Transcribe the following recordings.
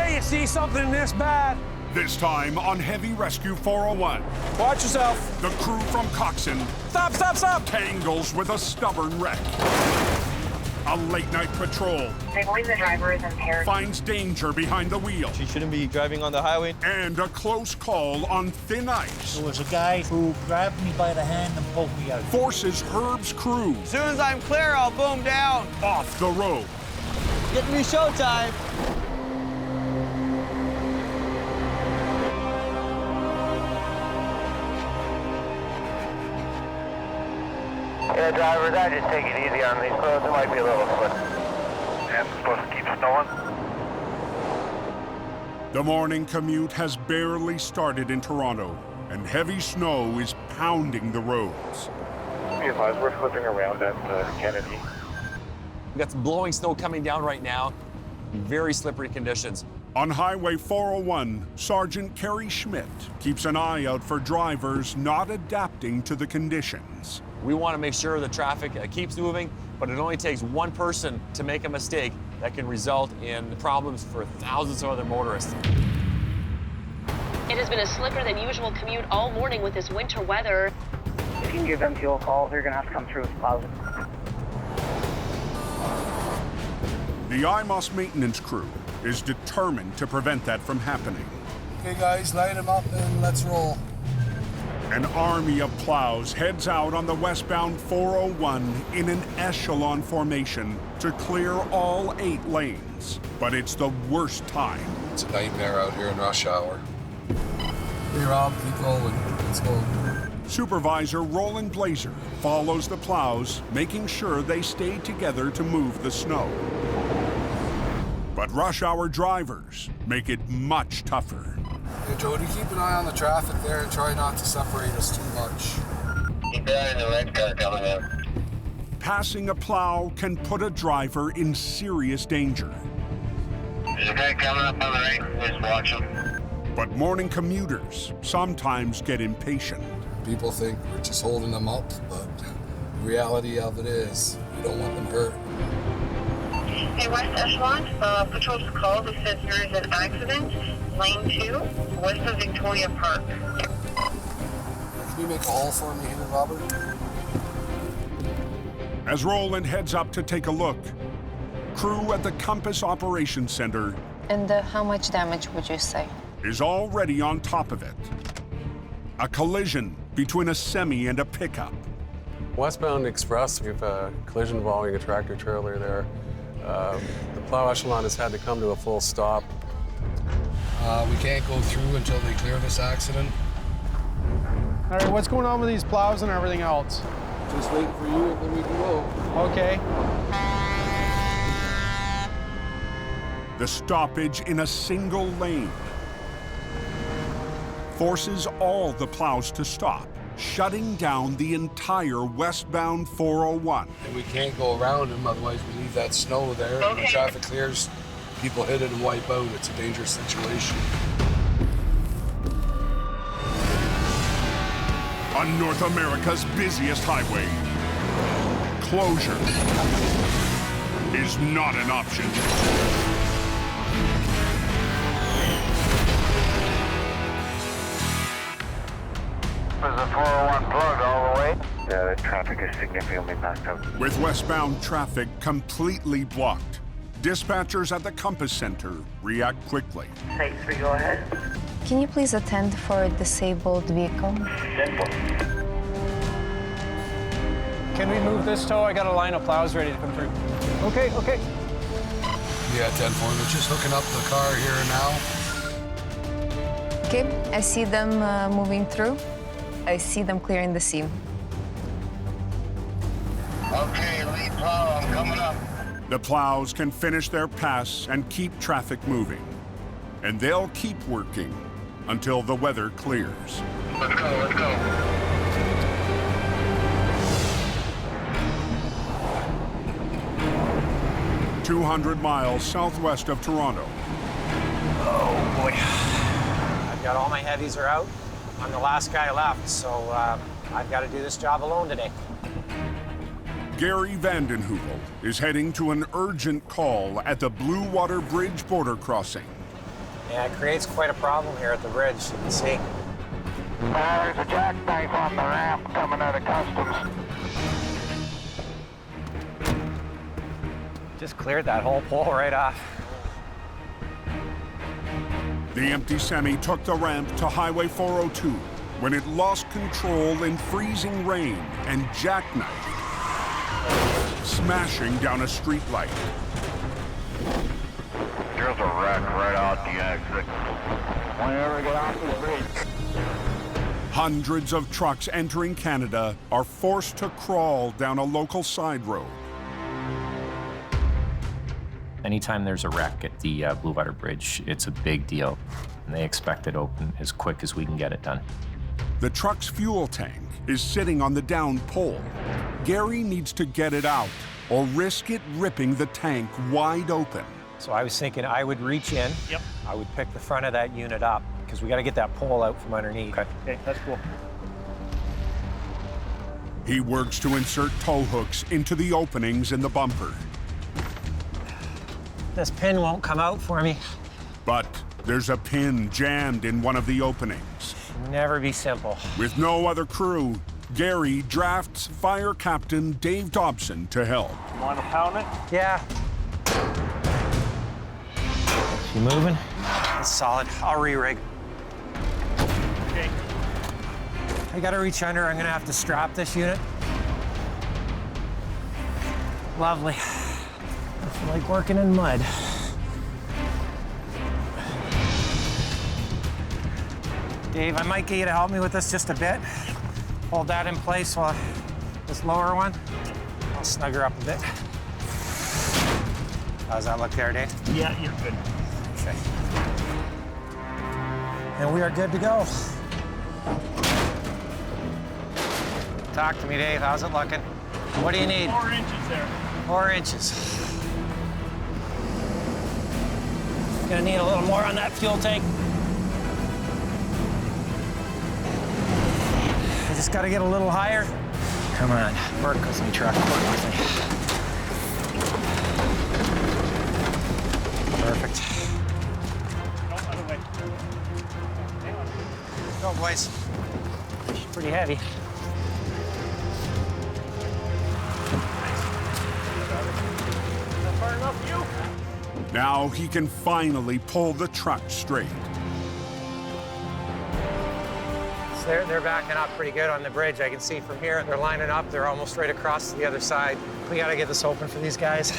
day you see something this bad. This time on Heavy Rescue 401. Watch yourself. The crew from Coxon Stop, stop, stop. tangles with a stubborn wreck. A late-night patrol They believe the driver is impaired. finds danger behind the wheel. She shouldn't be driving on the highway. And a close call on thin ice There was a guy who grabbed me by the hand and pulled me out. forces Herb's crew As soon as I'm clear, I'll boom down. off the road. Get me showtime. Yeah, drivers, I just take it easy on these roads. It might be a little slip. And it's supposed to keep snowing. The morning commute has barely started in Toronto, and heavy snow is pounding the roads. Be advised, we're flipping around at Kennedy. We got some blowing snow coming down right now. Very slippery conditions. On Highway 401, Sergeant Kerry Schmidt keeps an eye out for drivers not adapting to the conditions. We want to make sure the traffic keeps moving, but it only takes one person to make a mistake that can result in problems for thousands of other motorists. It has been a slicker than usual commute all morning with this winter weather. If you can give them fuel calls, they're going to have to come through with clouds. The IMOS maintenance crew is determined to prevent that from happening. Okay, guys, line them up and let's roll. An army of plows heads out on the westbound 401 in an echelon formation to clear all 8 lanes. But it's the worst time. It's a nightmare out here in rush hour. Hey, Rob, keep rolling. Let's go. Supervisor Roland Blazer follows the plows, making sure they stay together to move the snow. But rush hour drivers make it much tougher. Hey, Jody, keep an eye on the traffic there and try not to separate us too much. Keep an eye on the red car coming in. Passing a plow can put a driver in serious danger. There's a guy coming up on the right. Just watch him. But morning commuters sometimes get impatient. People think we're just holding them up, but the reality of it is we don't want them hurt. Hey, West Echelon, patrol just called. It says there is an accident, lane 2, west of Victoria Park. Can you make a hole for me here, Robert? As Roland heads up to take a look, crew at the Compass Operations Center And how much damage would you say? is already on top of it. A collision between a semi and a pickup. Westbound Express, we have a collision involving a tractor trailer there. The plow echelon has had to come to a full stop. We can't go through until they clear this accident. All right, what's going on with these plows and everything else? Just waiting for you and then we can go. Okay. The stoppage in a single lane forces all the plows to stop, shutting down the entire westbound 401. And we can't go around them, otherwise we leave that snow there. When the traffic clears, people hit it and wipe out. It's a dangerous situation. On North America's busiest highway, closure is not an option. Was the 401 plugged all the way? Yeah, the traffic is significantly backed up. With westbound traffic completely blocked, dispatchers at the Compass Center react quickly. Site 3, go ahead. Can you please attend for a disabled vehicle? Can we move this tow? I got a line of plows ready to come through. Okay, okay. Yeah, 10-4, we're just hooking up the car here now. Okay, I see them moving through. I see them clearing the scene. Okay, lead plow, I'm coming up. The plows can finish their pass and keep traffic moving. And they'll keep working until the weather clears. Let's go, let's go. – 200 miles southwest of Toronto. Oh boy. I've got all my heavies are out. I'm the last guy left, so I've got to do this job alone today. Gary Vandenhoevel is heading to an urgent call at the Blue Water Bridge border crossing. Yeah, it creates quite a problem here at the bridge, you can see. There's a jackknife on the ramp coming out of customs. Just cleared that whole pole right off. The empty semi took the ramp to Highway 402 when it lost control in freezing rain and jackknifed, smashing down a street light. There's a wreck right out the exit. Whenever we get off the bridge. Hundreds of trucks entering Canada are forced to crawl down a local side road. Anytime there's a wreck at the Blue Water Bridge, it's a big deal, and they expect it open as quick as we can get it done. The truck's fuel tank is sitting on the down pole. Gary needs to get it out or risk it ripping the tank wide open. So I was thinking I would reach in. Yep. I would pick the front of that unit up because we got to get that pole out from underneath. Okay, that's cool. He works to insert tow hooks into the openings in the bumper. This pin won't come out for me. But there's a pin jammed in one of the openings. Never be simple. With no other crew, Gary drafts Fire Captain Dave Dobson to help. You want to pound it? Yeah. She moving? It's solid. I'll re-rig. Okay. I gotta reach under. I'm gonna have to strap this unit. Lovely. I feel like working in mud. Dave, I might get you to help me with this just a bit. Hold that in place while this lower one, I'll snug her up a bit. How's that look there, Dave? Yeah, you're good. Okay. And we are good to go. Talk to me, Dave. How's it looking? What do you need? 4 inches there. 4 inches. Gonna need a little more on that fuel tank. I just gotta get a little higher. Come on, work with me, truck, work with me. Perfect. No, other way. Go, boys. Pretty heavy. Not far enough for you? Now he can finally pull the truck straight. So they're backing up pretty good on the bridge. I can see from here. They're lining up. They're almost right across to the other side. We gotta get this open for these guys.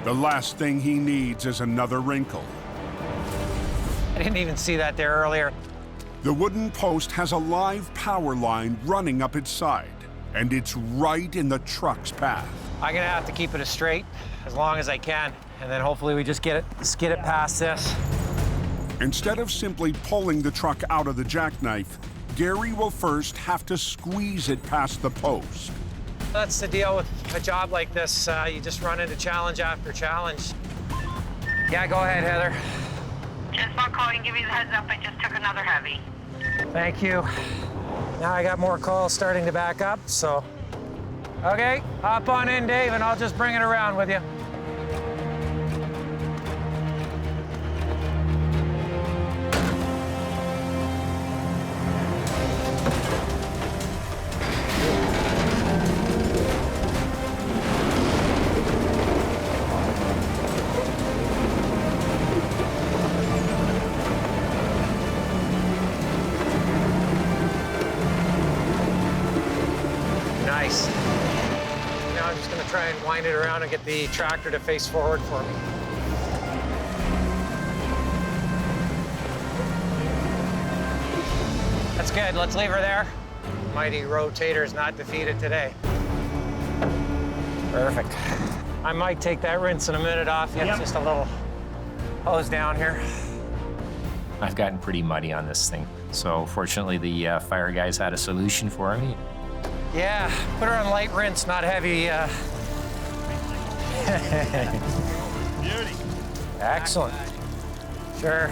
The last thing he needs is another wrinkle. I didn't even see that there earlier. The wooden post has a live power line running up its side, and it's right in the truck's path. I'm gonna have to keep it straight as long as I can, and then hopefully we just skid it past this. Instead of simply pulling the truck out of the jackknife, Gary will first have to squeeze it past the post. That's the deal with a job like this. You just run into challenge after challenge. Yeah, go ahead, Heather. Just want to call you and give you the heads up. I just took another heavy. Thank you. Now I got more calls starting to back up, so. Okay, hop on in, Dave, and I'll just bring it around with you. Nice. Now I'm just gonna try and wind it around and get the tractor to face forward for me. That's good, let's leave her there. Mighty rotator's not defeated today. Perfect. I might take that rinse in a minute off. Yeah, just a little hose down here. I've gotten pretty muddy on this thing, so fortunately the fire guys had a solution for me. Yeah, put her on light rinse, not heavy. Beauty. Excellent. Sure.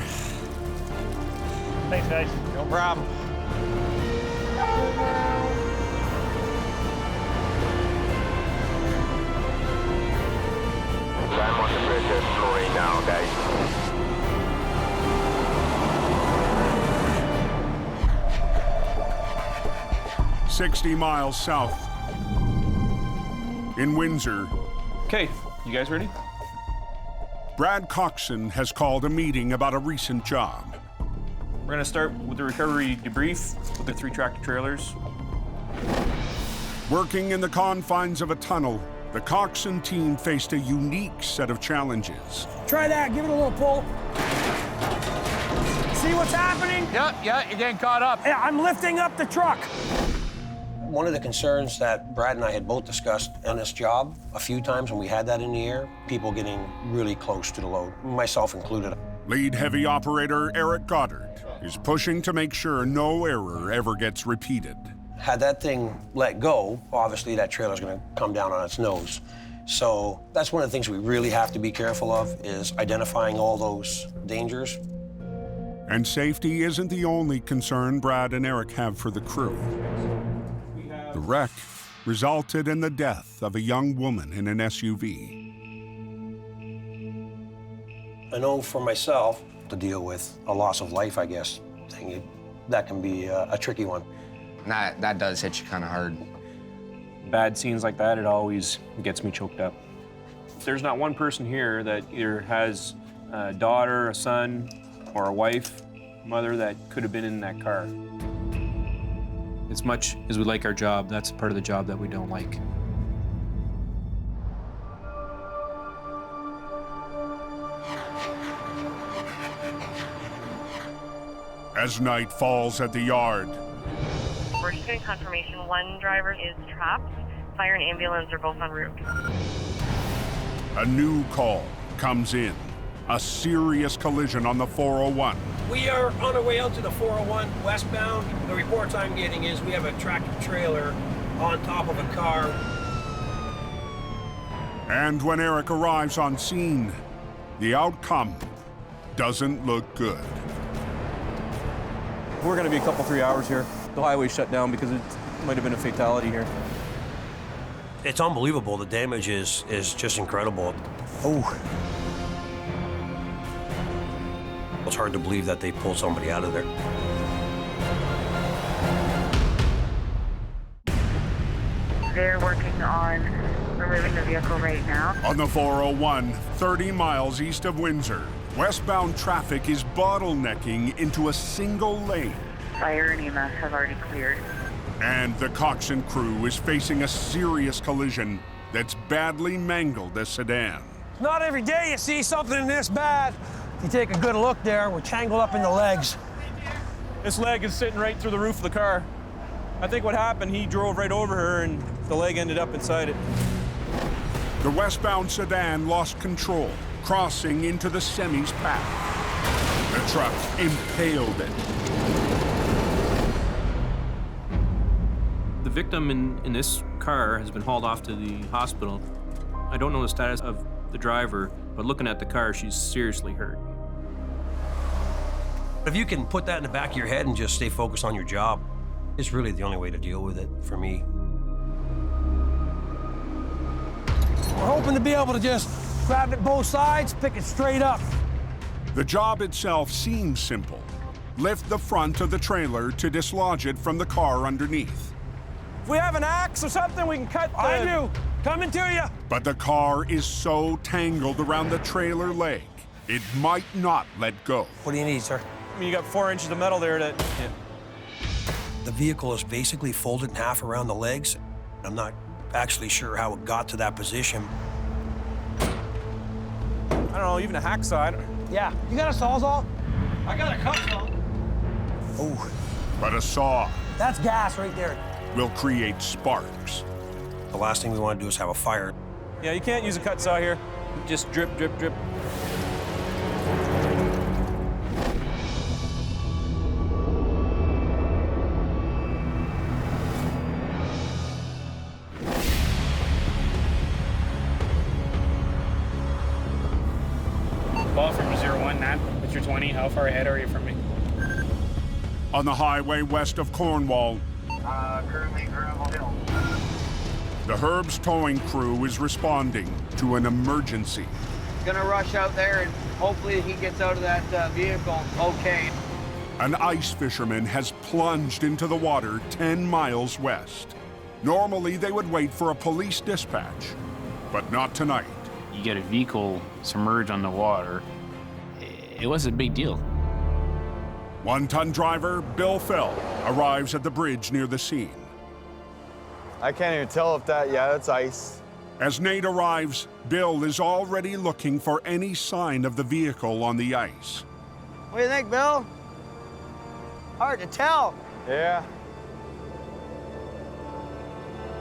Thanks, guys. No problem. I'm on the bridge, exploring now. 60 miles south. In Windsor, Okay, you guys ready? Brad Coxon has called a meeting about a recent job. We're gonna start with the recovery debrief with the 3 tractor trailers. Working in the confines of a tunnel, the Coxon team faced a unique set of challenges. Try that, give it a little pull. See what's happening? Yeah, you're getting caught up. Yeah, I'm lifting up the truck. One of the concerns that Brad and I had both discussed on this job a few times when we had that in the air, people getting really close to the load, myself included. Lead heavy operator Eric Goddard is pushing to make sure no error ever gets repeated. Had that thing let go, obviously that trailer's gonna come down on its nose. So that's one of the things we really have to be careful of, is identifying all those dangers. And safety isn't the only concern Brad and Eric have for the crew. The wreck resulted in the death of a young woman in an SUV. I know for myself, to deal with a loss of life, I guess, thing, that can be a tricky one. That does hit you kind of hard. Bad scenes like that, it always gets me choked up. There's not one person here that either has a daughter, a son, or a wife, mother that could have been in that car. As much as we like our job, that's a part of the job that we don't like. As night falls at the yard, We're just getting confirmation. One driver is trapped. Fire and ambulance are both en route. a new call comes in. A serious collision on the 401. We are on our way out to the 401 westbound. The reports I'm getting is we have a tractor trailer on top of a car. And when Eric arrives on scene, the outcome doesn't look good. We're gonna be a couple, 3 hours here. The highway's shut down because it might have been a fatality here. It's unbelievable. The damage is just incredible. Oh. It's hard to believe that they pulled somebody out of there. They're working on removing the vehicle right now. On the 401, 30 miles east of Windsor, westbound traffic is bottlenecking into a single lane. Fire and EMS have already cleared. And the Coxon crew is facing a serious collision that's badly mangled the sedan. Not every day you see something this bad. If you take a good look there, we're tangled up in the legs. This leg is sitting right through the roof of the car. I think what happened, he drove right over her and the leg ended up inside it. The westbound sedan lost control, crossing into the semi's path. The truck impaled it. The victim in this car has been hauled off to the hospital. I don't know the status of the driver, but looking at the car, she's seriously hurt. If you can put that in the back of your head and just stay focused on your job, it's really the only way to deal with it for me. We're hoping to be able to just grab it both sides, pick it straight up. The job itself seems simple. Lift the front of the trailer to dislodge it from the car underneath. If we have an axe or something, we can cut the... I do. Coming to you. But the car is so tangled around the trailer leg, it might not let go. What do you need, sir? I mean, you got 4 inches of metal there that... Yeah. The vehicle is basically folded in half around the legs. I'm not actually sure how it got to that position. I don't know, even a hacksaw. Yeah. You got a sawzall? I got a Coxon. Oh. But a saw That's gas right there. will create sparks. The last thing we want to do is have a fire. Yeah, you can't use a cut saw here. Just drip, drip, drip. Ball from 01, Nat. What's your 20? How far ahead are you from me? On the highway west of Cornwall, Currently Gravel Hill. the Herb's towing crew is responding to an emergency. Gonna rush out there and hopefully he gets out of that vehicle okay. An ice fisherman has plunged into the water 10 miles west. Normally, they would wait for a police dispatch, but not tonight. You get a vehicle submerged on the water. It was a big deal. One-ton driver Bill Fell arrives at the bridge near the scene. I can't even tell if that's ice. As Nate arrives, Bill is already looking for any sign of the vehicle on the ice. What do you think, Bill? Hard to tell. Yeah.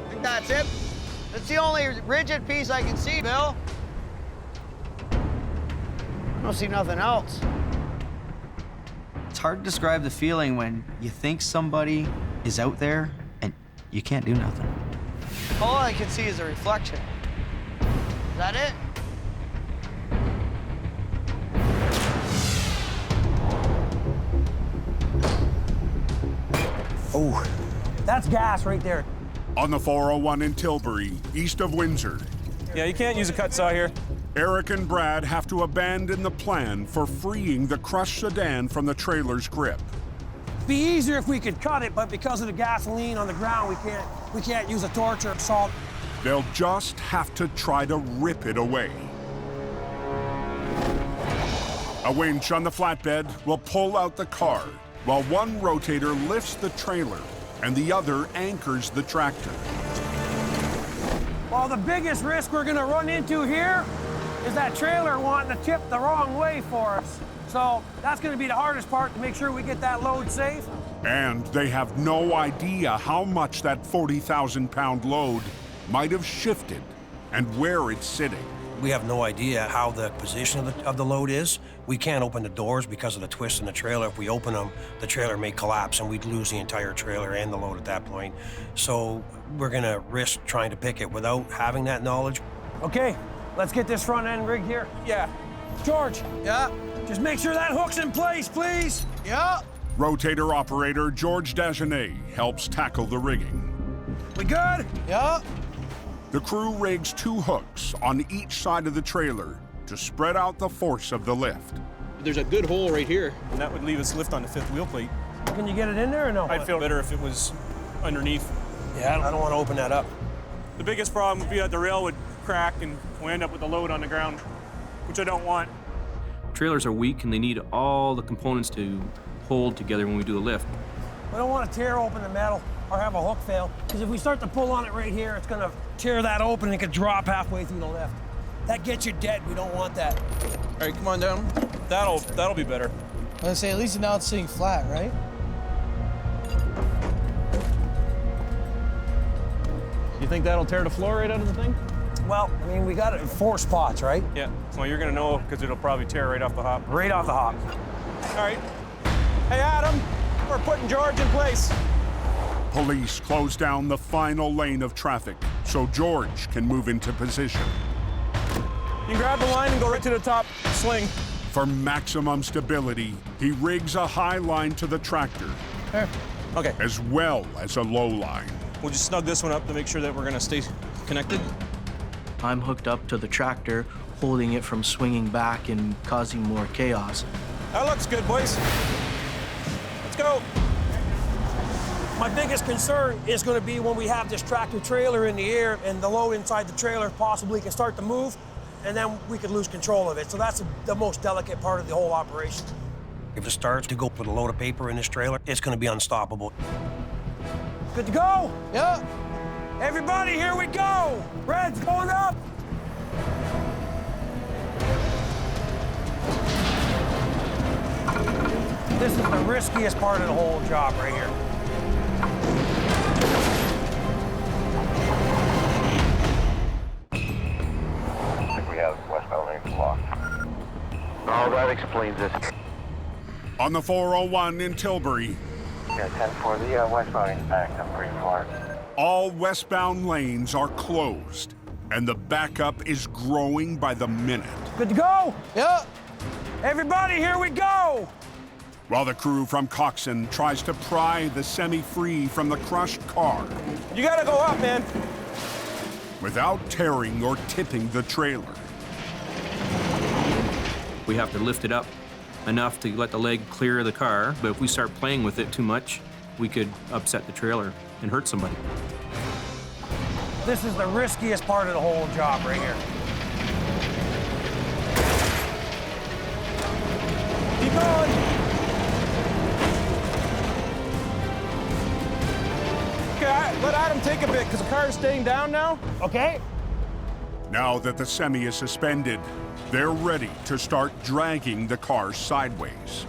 I think that's it. That's the only rigid piece I can see, Bill. I don't see nothing else. It's hard to describe the feeling when you think somebody is out there and you can't do nothing. All I can see is a reflection. Is that it? Oh, that's gas right there. On the 401 in Tilbury, east of Windsor. Yeah, you can't use a cut saw here. Eric and Brad have to abandon the plan for freeing the crushed sedan from the trailer's grip. It'd be easier if we could cut it, but because of the gasoline on the ground, we can't use a torch or salt. They'll just have to try to rip it away. A winch on the flatbed will pull out the car, while one rotator lifts the trailer and the other anchors the tractor. Well, the biggest risk we're gonna run into here is that trailer wanting to tip the wrong way for us. So that's gonna be the hardest part, to make sure we get that load safe. And they have no idea how much that 40,000-pound load might have shifted and where it's sitting. We have no idea how the position of the load is. We can't open the doors because of the twist in the trailer. If we open them, the trailer may collapse and we'd lose the entire trailer and the load at that point. So we're gonna risk trying to pick it without having that knowledge. Okay, let's get this front end rigged here. Yeah. George. Yeah? Just make sure that hook's in place, please. Yeah. Rotator operator George Dagenet helps tackle the rigging. We good? Yeah. The crew rigs 2 hooks on each side of the trailer to spread out the force of the lift. There's a good hole right here, and that would leave us lift on the 5th wheel plate. Can you get it in there or no? I'd feel better if it was underneath. Yeah, I don't want to open that up. The biggest problem would be that the rail would crack and we end up with a load on the ground, which I don't want. Trailers are weak and they need all the components to hold together when we do a lift. We don't want to tear open the metal or have a hook fail, because if we start to pull on it right here, it's gonna tear that open and it could drop halfway through the lift. That gets you dead. We don't want that. All right, come on down. That'll be better. I was gonna say, at least now it's sitting flat, right? You think that'll tear the floor right out of the thing? Well, I mean, we got it in 4 spots, right? Yeah. Well, you're gonna know because it'll probably tear right off the hop. Right off the hop. All right. Hey, Adam, we're putting George in place. Police close down the final lane of traffic so George can move into position. You can grab the line and go right to the top sling. For maximum stability, he rigs a high line to the tractor, Okay. as well as a low line. We'll just snug this one up to make sure that we're gonna stay connected. I'm hooked up to the tractor, holding it from swinging back and causing more chaos. That looks good, boys. Let's go. My biggest concern is going to be when we have this tractor trailer in the air and the load inside the trailer possibly can start to move, and then we could lose control of it. So that's the most delicate part of the whole operation. If it starts to go with a load of paper in this trailer, it's going to be unstoppable. Good to go? Yeah. Everybody, here we go. Red's going up. This is the riskiest part of the whole job right here. I think we have westbound lane blocked. Oh, that explains it. On the 401 in Tilbury, Yeah, 10-4, the westbound lane's backed up pretty far. all westbound lanes are closed, and the backup is growing by the minute. Good to go? Yeah. Everybody, here we go. While the crew from Coxon tries to pry the semi free from the crushed car. You gotta go up, man. Without tearing or tipping the trailer. We have to lift it up enough to let the leg clear the car, but if we start playing with it too much, we could upset the trailer and hurt somebody. This is the riskiest part of the whole job right here. Keep going. Okay, let Adam take a bit, because the car is staying down now. Okay. Now that the semi is suspended, they're ready to start dragging the car sideways.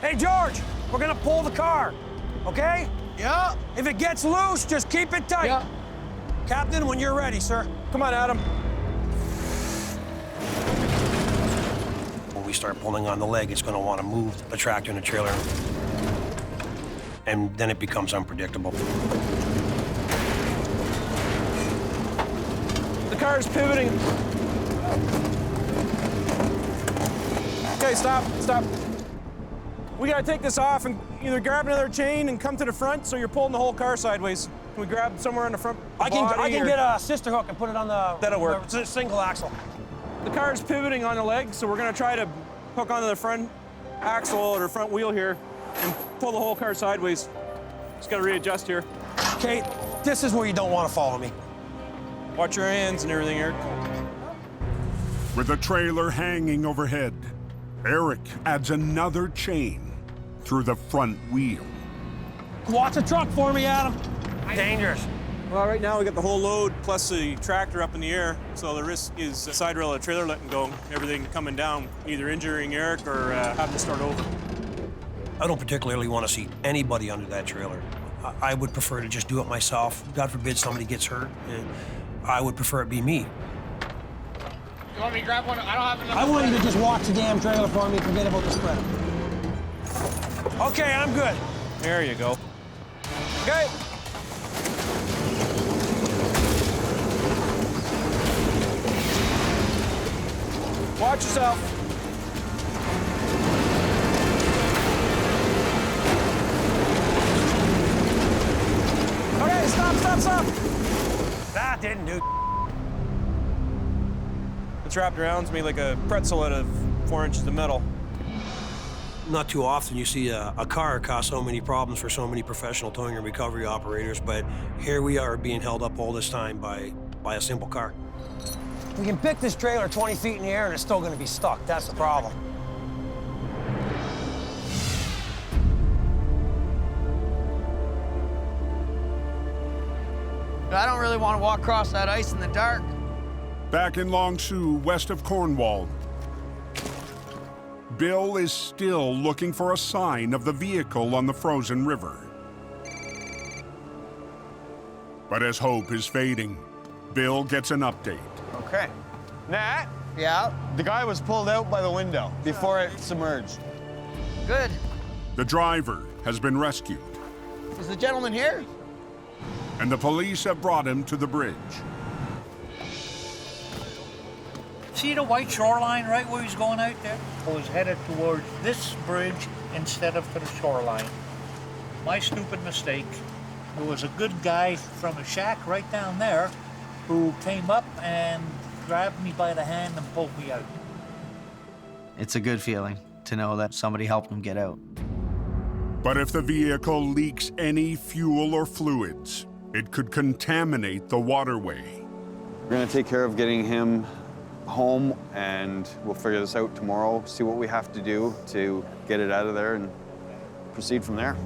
Hey, George, we're gonna pull the car, okay? Yeah. If it gets loose, just keep it tight. Yeah. Captain, when you're ready, sir. Come on, Adam. When we start pulling on the leg, it's going to want to move the tractor and the trailer, and then it becomes unpredictable. The car is pivoting. Okay, stop. We gotta take this off and either grab another chain and come to the front so you're pulling the whole car sideways. Can we grab somewhere on the front? I can get a sister hook and put it on the... That'll work. The single axle. The car is pivoting on the leg, so we're gonna try to hook onto the front axle or the front wheel here and pull the whole car sideways. Just gotta readjust here. Kate, this is where you don't want to follow me. Watch your hands and everything, Eric. With the trailer hanging overhead, Eric adds another chain through the front wheel. Watch the truck for me, Adam. Dangerous. Well, right now we got the whole load plus the tractor up in the air, so the risk is the side rail of the trailer letting go, everything coming down, either injuring Eric or having to start over. I don't particularly want to see anybody under that trailer. I would prefer to just do it myself. God forbid somebody gets hurt. I would prefer it be me. You want me to grab one? I don't have enough. I want you to just watch the damn trailer for me and forget about the spreader. Okay, I'm good. There you go. Okay. Watch yourself. Okay, stop. That didn't do. It's wrapped around me like a pretzel out of 4 inches of metal. Not too often you see a car cause so many problems for so many professional towing and recovery operators, but here we are being held up all this time by a simple car. We can pick this trailer 20 feet in the air and it's still going to be stuck. That's the problem. I don't really want to walk across that ice in the dark. Back in Long Sault, west of Cornwall, Bill is still looking for a sign of the vehicle on the frozen river. But as hope is fading, Bill gets an update. Okay. Nat? Yeah? The guy was pulled out by the window before it submerged. Good. The driver has been rescued, Is the gentleman here? and the police have brought him to the bridge. See the white shoreline right where he's going out there? I was headed towards this bridge instead of to the shoreline. My stupid mistake. There was a good guy from a shack right down there who came up and grabbed me by the hand and pulled me out. It's a good feeling to know that somebody helped him get out. But if the vehicle leaks any fuel or fluids, it could contaminate the waterway. We're gonna take care of getting him home, and we'll figure this out tomorrow, see what we have to do to get it out of there and proceed from there.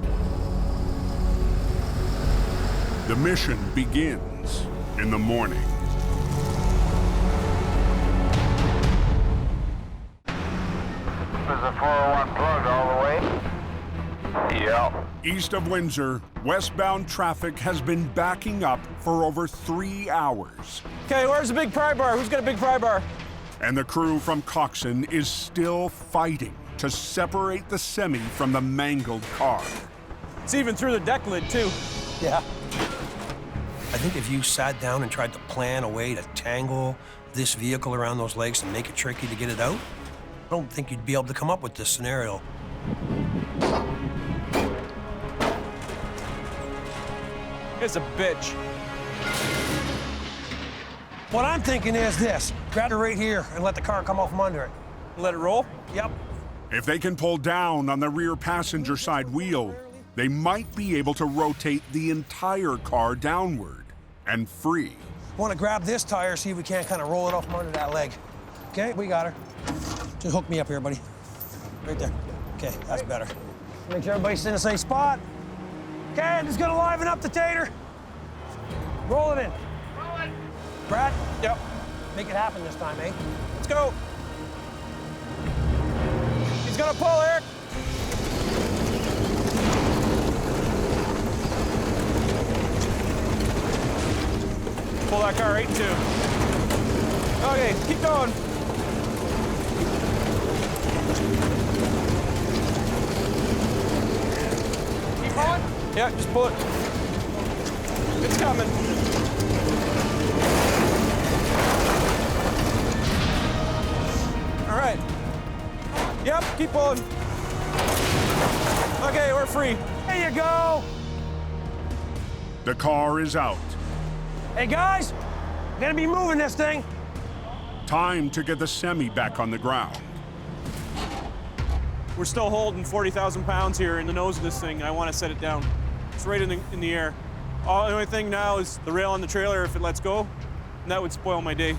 The mission begins in the morning. There's a 401 plug all the way. Yeah. East of Windsor, westbound traffic has been backing up for over 3 hours. Okay, where's the big pry bar? Who's got a big pry bar? And the crew from Coxon is still fighting to separate the semi from the mangled car. It's even through the deck lid, too. Yeah. I think if you sat down and tried to plan a way to tangle this vehicle around those legs and make it tricky to get it out, I don't think you'd be able to come up with this scenario. It's a bitch. What I'm thinking is this. Grab it right here and let the car come off from under it. Let it roll? Yep. If they can pull down on the rear passenger side wheel, they might be able to rotate the entire car downward and free. I want to grab this tire, see if we can't kind of roll it off from under that leg. Okay, we got her. Just hook me up here, buddy. Right there. Okay, that's better. Make sure everybody's in the same spot. Okay, I'm just gonna liven up the tater. Roll it in. Roll it. Brad? Yep. Make it happen this time, eh? Let's go. He's gonna pull, Eric. Pull that car right in two. Okay, keep going. Keep going? Yeah, just pull it. It's coming. All right. Yep, keep pulling. Okay, we're free. There you go. The car is out. Hey, guys, we're gonna be moving this thing. Time to get the semi back on the ground. We're still holding 40,000 pounds here in the nose of this thing. I want to set it down. It's right in the air. The only thing now is the rail on the trailer, if it lets go, and that would spoil my day.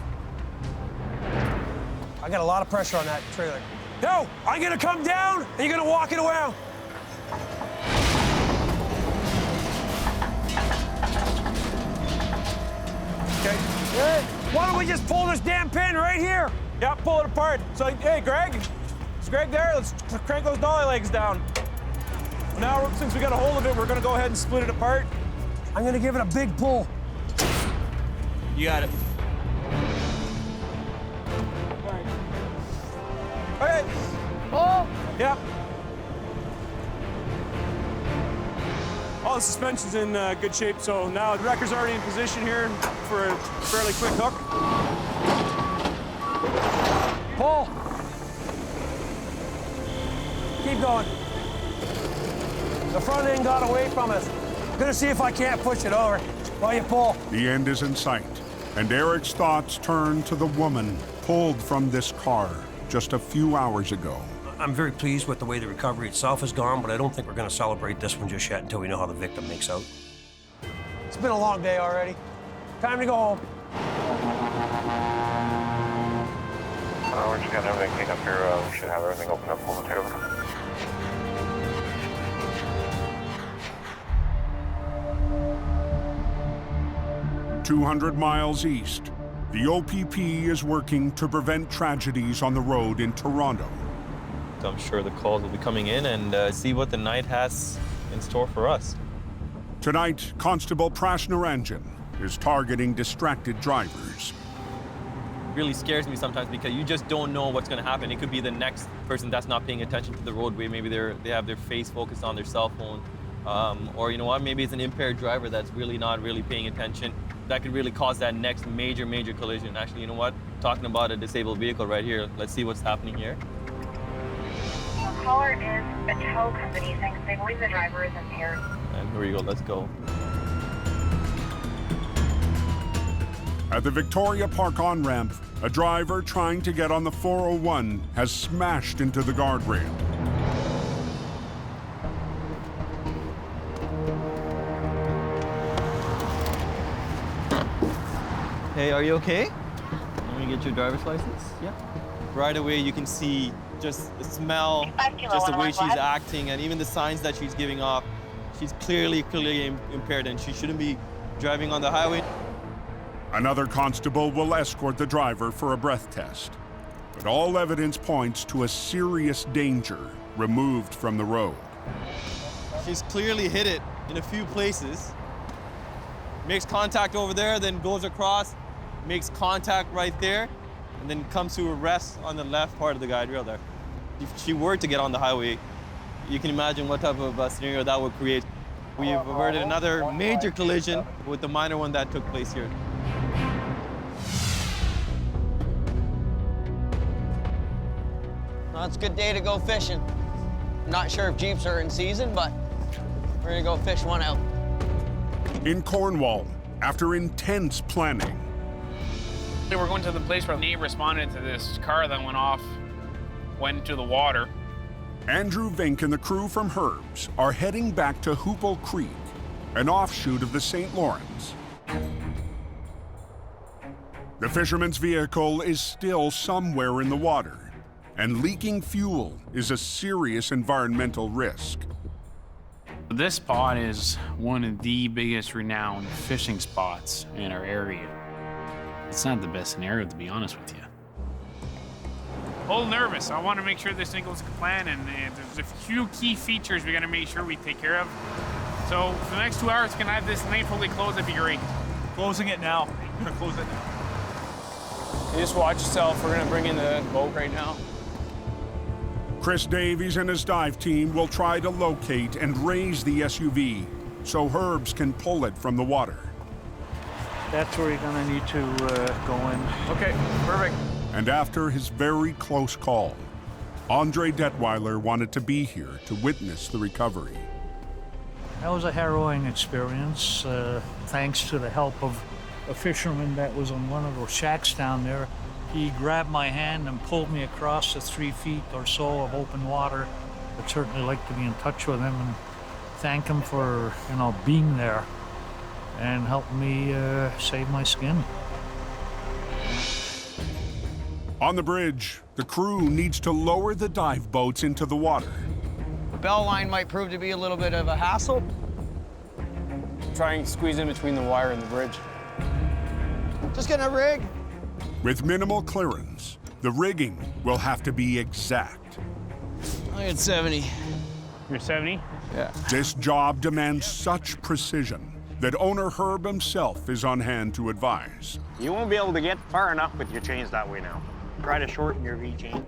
I got a lot of pressure on that trailer. No, I'm gonna come down, and you're gonna walk it around. Okay. Hey, why don't we just pull this damn pin right here? Yeah, pull it apart. So, hey, Greg, is Greg there? Let's crank those dolly legs down. Now, since we got a hold of it, we're gonna go ahead and split it apart. I'm gonna give it a big pull. You got it. All right. Okay. Oh. Yeah. All the suspension's in good shape, so now the wrecker's already in position here for a fairly quick hook. Pull. Keep going. The front end got away from us. Gonna see if I can't push it over while you pull. The end is in sight, and Eric's thoughts turn to the woman pulled from this car just a few hours ago. I'm very pleased with the way the recovery itself has gone, but I don't think we're going to celebrate this one just yet until we know how the victim makes out. It's been a long day already. Time to go home. We're just getting everything cleaned up here. We should have everything open up momentarily. – 200 miles east, the OPP is working to prevent tragedies on the road in Toronto. I'm sure the calls will be coming in and see what the night has in store for us. Tonight, Constable Prashnaranjan is targeting distracted drivers. It really scares me sometimes because you just don't know what's going to happen. It could be the next person that's not paying attention to the roadway. Maybe they have their face focused on their cell phone. Or you know what, maybe it's an impaired driver that's really not paying attention. That could really cause that next major collision. Actually, you know what? Talking about a disabled vehicle right here. Let's see what's happening here. The caller is a tow company saying they believe the driver is impaired. And here we go, let's go. At the Victoria Park on-ramp, a driver trying to get on the 401 has smashed into the guardrail. Hey, are you okay? Let me get your driver's license. Yeah. Right away, you can see just the smell, just the way she's acting, and even the signs that she's giving off. She's clearly impaired, and she shouldn't be driving on the highway. Another constable will escort the driver for a breath test. But all evidence points to a serious danger removed from the road. She's clearly hit it in a few places. Makes contact over there, then goes across, makes contact right there, and then comes to a rest on the left part of the guide rail there. If she were to get on the highway, you can imagine what type of scenario that would create. We've averted another major collision with the minor one that took place here. Well, it's a good day to go fishing. Not sure if Jeeps are in season, but we're gonna go fish one out. In Cornwall, after intense planning, We're going to the place where the neighbor responded to this car that went into the water. Andrew Vink and the crew from Herbs are heading back to Hoople Creek, an offshoot of the St. Lawrence. The fisherman's vehicle is still somewhere in the water, and leaking fuel is a serious environmental risk. This spot is one of the biggest renowned fishing spots in our area. It's not the best scenario, to be honest with you. A little nervous. I want to make sure this thing goes to plan, and there's a few key features we got to make sure we take care of. So for the next 2 hours, can I have this lane fully closed? That'd be great. Closing it now. We're gonna close it now. You just watch yourself. We're gonna bring in the boat right now. Chris Davies and his dive team will try to locate and raise the SUV so Herbs can pull it from the water. That's where you're gonna need to go in. Okay, perfect. And after his very close call, Andre Detweiler wanted to be here to witness the recovery. That was a harrowing experience. Thanks to the help of a fisherman that was on one of those shacks down there. He grabbed my hand and pulled me across the 3 feet or so of open water. I'd certainly like to be in touch with him and thank him for, being there and helping me save my skin. On the bridge, the crew needs to lower the dive boats into the water. The bell line might prove to be a little bit of a hassle. Try and squeeze in between the wire and the bridge. Just gonna rig. With minimal clearance, the rigging will have to be exact. I got 70. You're 70? Yeah. This job demands such precision that owner Herb himself is on hand to advise. You won't be able to get far enough with your chains that way now. Try to shorten your V-chain.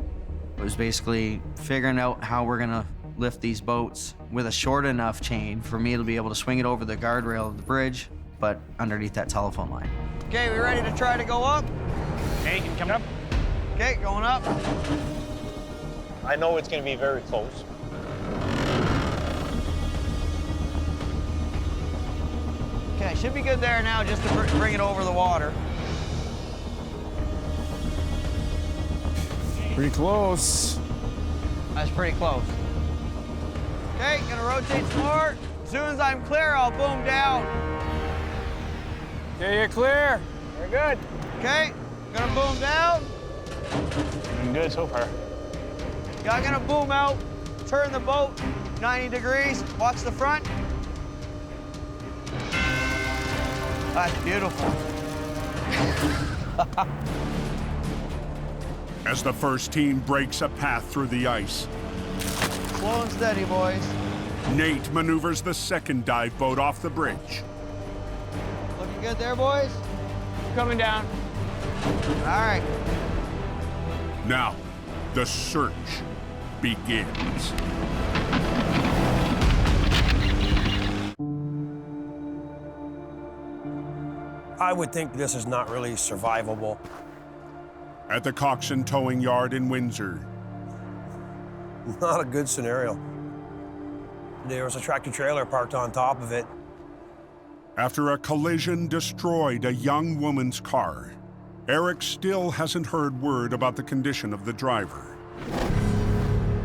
It was basically figuring out how we're gonna lift these boats with a short enough chain for me to be able to swing it over the guardrail of the bridge, but underneath that telephone line. Okay, we ready to try to go up? Okay, you can come up. Okay, going up. I know it's going to be very close. Okay, should be good there now just to bring it over the water. Pretty close. That's pretty close. Okay, gonna rotate some more. As soon as I'm clear, I'll boom down. Okay, you're clear. You're good. Okay, gonna boom down. Doing good so far. Yeah, I'm gonna boom out, turn the boat 90 degrees, watch the front. That's beautiful. As the first team breaks a path through the ice, Slow and steady, boys. Nate maneuvers the second dive boat off the bridge. Looking good there, boys? Coming down. All right. Now, the search begins. I would think this is not really survivable. At the Coxon towing yard in Windsor, Not a good scenario. There was a tractor trailer parked on top of it. after a collision destroyed a young woman's car, Eric still hasn't heard word about the condition of the driver.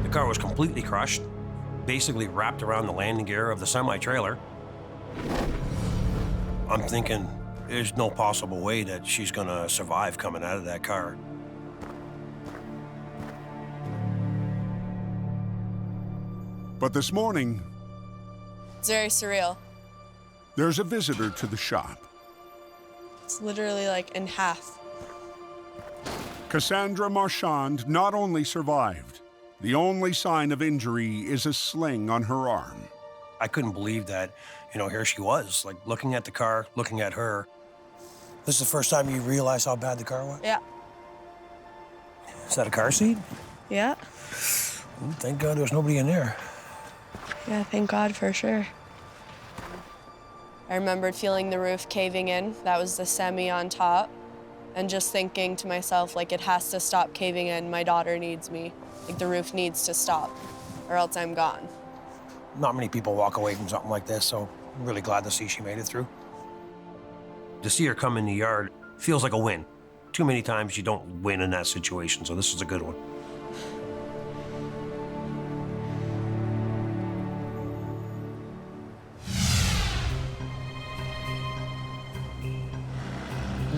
The car was completely crushed, basically wrapped around the landing gear of the semi-trailer. I'm thinking there's no possible way that she's gonna survive coming out of that car. But this morning, It's very surreal. there's a visitor to the shop. It's literally like in half. Cassandra Marchand not only survived, the only sign of injury is a sling on her arm. I couldn't believe that, here she was, like looking at the car, looking at her. This is the first time you realize how bad the car was? Yeah. Is that a car seat? Yeah. Thank God there was nobody in there. Yeah, thank God for sure. I remembered feeling the roof caving in. That was the semi on top. And just thinking to myself, like, it has to stop caving in. My daughter needs me. Like, the roof needs to stop, or else I'm gone. Not many people walk away from something like this, so I'm really glad to see she made it through. To see her come in the yard feels like a win. Too many times you don't win in that situation, so this is a good one.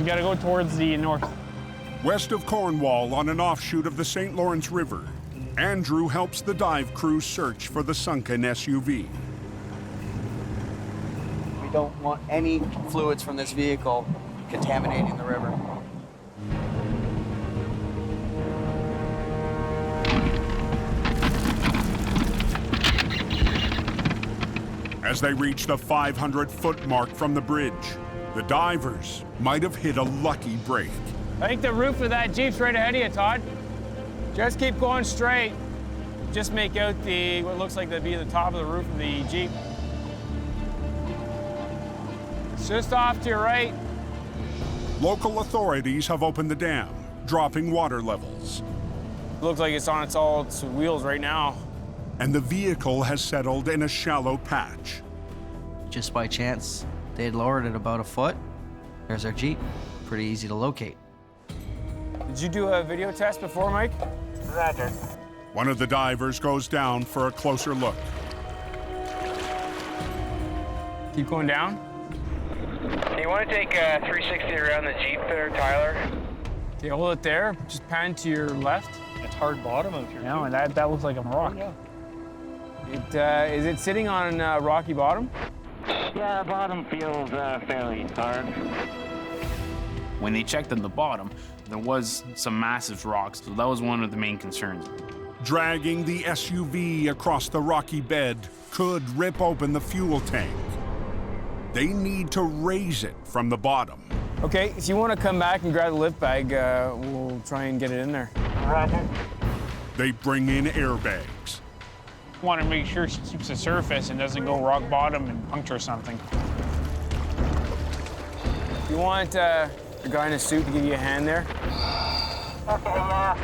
gotta go towards the north. West of Cornwall, on an offshoot of the St. Lawrence River, Andrew helps the dive crew search for the sunken SUV. We don't want any fluids from this vehicle contaminating the river. As they reach the 500-foot mark from the bridge, the divers might have hit a lucky break. I think the roof of that Jeep's right ahead of you, Todd. Just keep going straight. Just make out what looks like to be the top of the roof of the Jeep. It's just off to your right. Local authorities have opened the dam, dropping water levels. Looks like it's on its wheels right now. And the vehicle has settled in a shallow patch. Just by chance, they'd lowered it about a foot. There's our Jeep. Pretty easy to locate. Did you do a video test before, Mike? Roger. One of the divers goes down for a closer look. Keep going down. You want to take 360 around the Jeep there, Tyler? Okay, hold it there. Just pan to your left. It's hard bottom out here. No, and that looks like a rock. Yeah. Is it sitting on rocky bottom? Yeah, bottom feels fairly hard. When they checked on the bottom, there was some massive rocks, so that was one of the main concerns. Dragging the SUV across the rocky bed could rip open the fuel tank. They need to raise it from the bottom. Okay, if you want to come back and grab the lift bag, we'll try and get it in there. Roger. They bring in airbags. Want to make sure she keeps the surface and doesn't go rock bottom and puncture something. You want a guy in a suit to give you a hand there? Okay, yeah.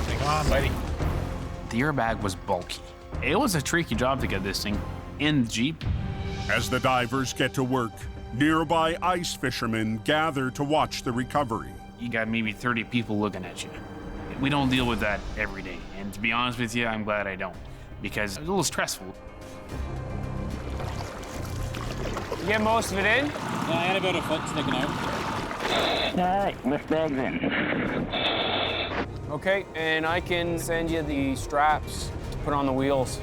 Come on, buddy. The airbag was bulky. It was a tricky job to get this thing in the Jeep. As the divers get to work, nearby ice fishermen gather to watch the recovery. You got maybe 30 people looking at you. We don't deal with that every day. And to be honest with you, I'm glad I don't, because it's a little stressful. You get most of it in? Yeah, I had about a foot sticking out. All right, lift bags in. Okay, and I can send you the straps to put on the wheels.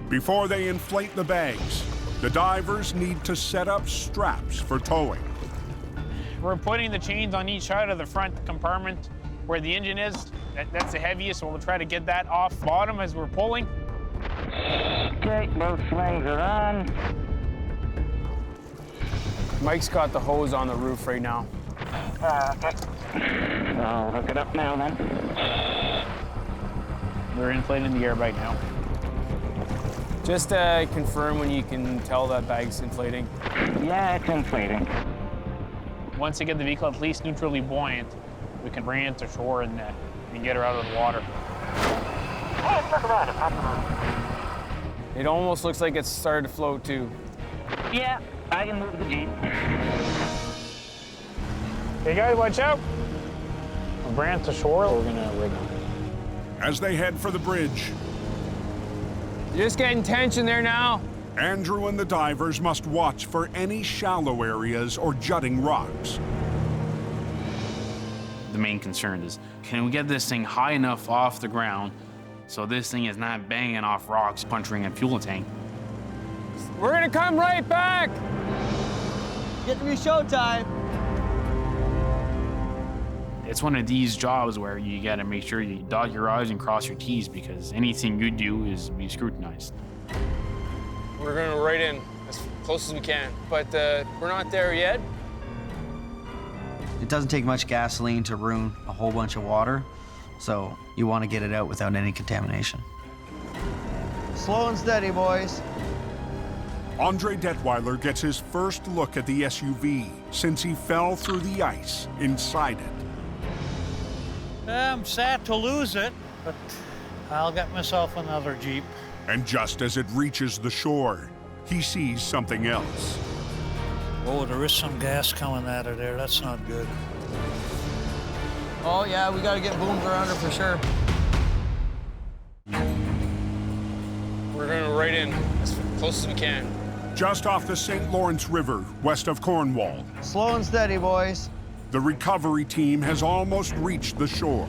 Before they inflate the bags, the divers need to set up straps for towing. We're putting the chains on each side of the front compartment where the engine is. That's the heaviest, so we'll try to get that off bottom as we're pulling. Okay, both slings are on. Mike's got the hose on the roof right now. Okay. I'll hook it up now then. We're inflating the airbag now. Just confirm when you can tell that bag's inflating. Yeah, it's inflating. Once you get the vehicle at least neutrally buoyant, we can bring it to shore and get her out of the water. Hey, look around it. It almost looks like it's started to float too. Yeah, I can move the Jeep. Hey guys, watch out. We'll bring it to shore, we're gonna rig on. As they head for the bridge, You're just getting tension there now. Andrew and the divers must watch for any shallow areas or jutting rocks. The main concern is, can we get this thing high enough off the ground so this thing is not banging off rocks, puncturing a fuel tank? We're gonna come right back. Get to be showtime. It's one of these jobs where you gotta make sure you dot your I's and cross your T's, because anything you do is be scrutinized. We're gonna right in as close as we can, but we're not there yet. It doesn't take much gasoline to ruin a whole bunch of water, so you want to get it out without any contamination. Slow and steady, boys. Andre Detweiler gets his first look at the SUV since he fell through the ice inside it. I'm sad to lose it, but I'll get myself another Jeep. And just as it reaches the shore, he sees something else. Oh, there is some gas coming out of there. That's not good. Oh yeah, we gotta get booms around her for sure. We're gonna right in as close as we can. just off the St. Lawrence River, west of Cornwall. Slow and steady, boys. The recovery team has almost reached the shore.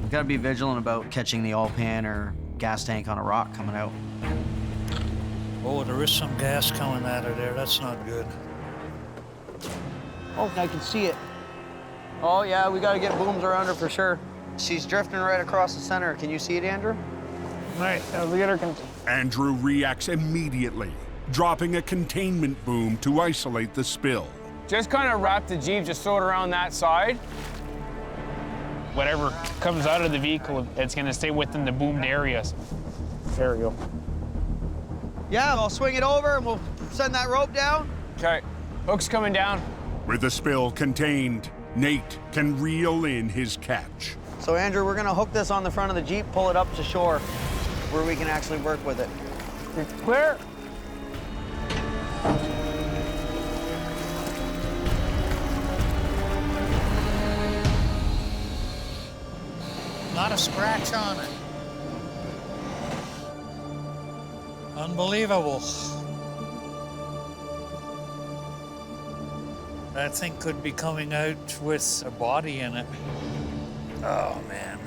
Gotta be vigilant about catching the oil pan or gas tank on a rock coming out. Oh, there is some gas coming out of there. That's not good. Oh, I can see it. Oh, yeah, we gotta get booms around her for sure. She's drifting right across the center. Can you see it, Andrew? All right, we get her. Andrew reacts immediately, dropping a containment boom to isolate the spill. Just kind of wrap the Jeep, just throw it around that side. Whatever comes out of the vehicle, it's gonna stay within the boomed areas. There we go. Yeah, I'll swing it over and we'll send that rope down. Okay, hook's coming down. With the spill contained, Nate can reel in his catch. So, Andrew, we're gonna hook this on the front of the Jeep, pull it up to shore where we can actually work with it. Clear. Not a scratch on it. Unbelievable. That thing could be coming out with a body in it. Oh, man.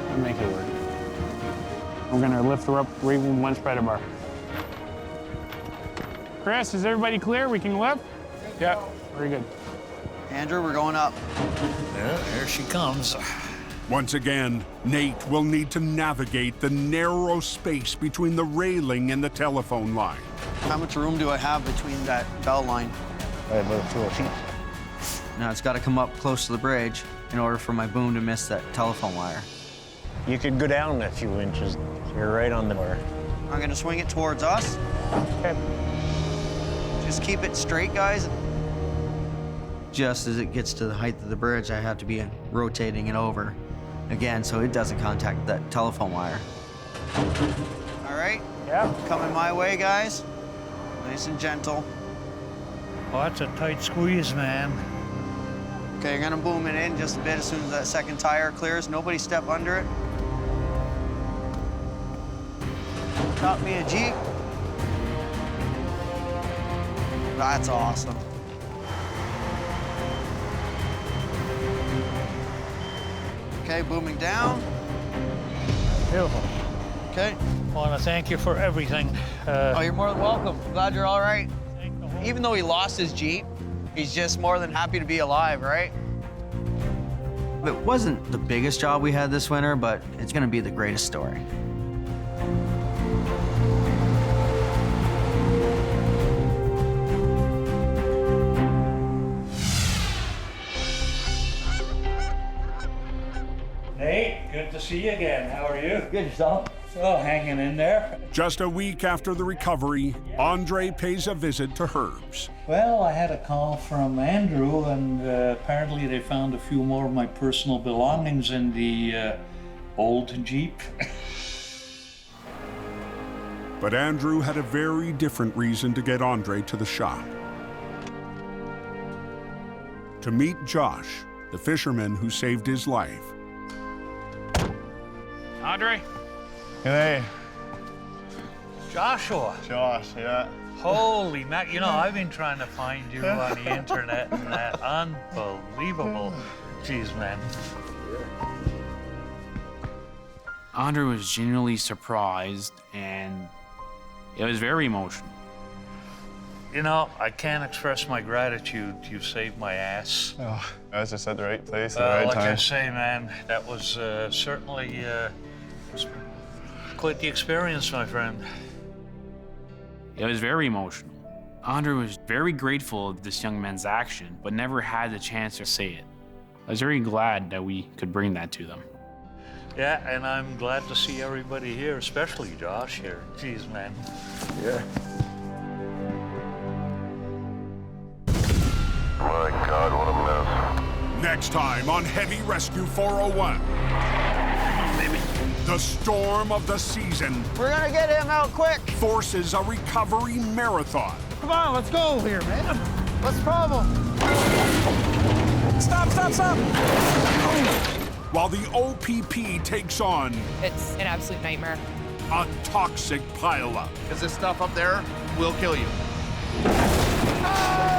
We'll make it work. We're gonna lift her up right in one spreader bar. Chris, is everybody clear? We can lift? Yeah, very good. Andrew, we're going up. Yeah, here she comes. Once again, Nate will need to navigate the narrow space between the railing and the telephone line. How much room do I have between that bell line? About 2 feet. Now it's got to come up close to the bridge in order for my boom to miss that telephone wire. You could go down a few inches. You're right on the wire. I'm gonna swing it towards us. Okay. Just keep it straight, guys. Just as it gets to the height of the bridge, I have to be rotating it over again so it doesn't contact that telephone wire. All right? Yeah. Coming my way, guys. Nice and gentle. Oh, that's a tight squeeze, man. Okay, you're gonna boom it in just a bit as soon as that second tire clears. Nobody step under it. Got me a Jeep. That's awesome. Okay, booming down. Beautiful. Okay. I want to thank you for everything. Oh, you're more than welcome. Glad you're all right. Even though he lost his Jeep, he's just more than happy to be alive, right? It wasn't the biggest job we had this winter, but it's going to be the greatest story. Hey, good to see you again. How are you? Good, yourself? Oh, hanging in there. Just a week after the recovery, Andre pays a visit to Herb's. Well, I had a call from Andrew, and apparently they found a few more of my personal belongings in the old Jeep. But Andrew had a very different reason to get Andre to the shop. To meet Josh, the fisherman who saved his life. Andre? Hey. Joshua. Josh, yeah. Holy Mac, you know, I've been trying to find you on the internet and that. Unbelievable. Jeez, man. Andre was genuinely surprised, and it was very emotional. You know, I can't express my gratitude. You saved my ass. Oh, I was just at the right place at the right like time. I say, man, that was certainly quite the experience, my friend. It was very emotional. Andre was very grateful of this young man's action, but never had the chance to say it. I was very glad that we could bring that to them. Yeah, and I'm glad to see everybody here, especially Josh here. Jeez, man. Yeah. My God, what a mess. Next time on Heavy Rescue 401. The storm of the season. We're gonna get him out quick. Forces a recovery marathon. Come on, let's go here, man. What's the problem? Stop, stop, stop! While the OPP takes on It's an absolute nightmare. a toxic pileup. Because this stuff up there will kill you. Ah!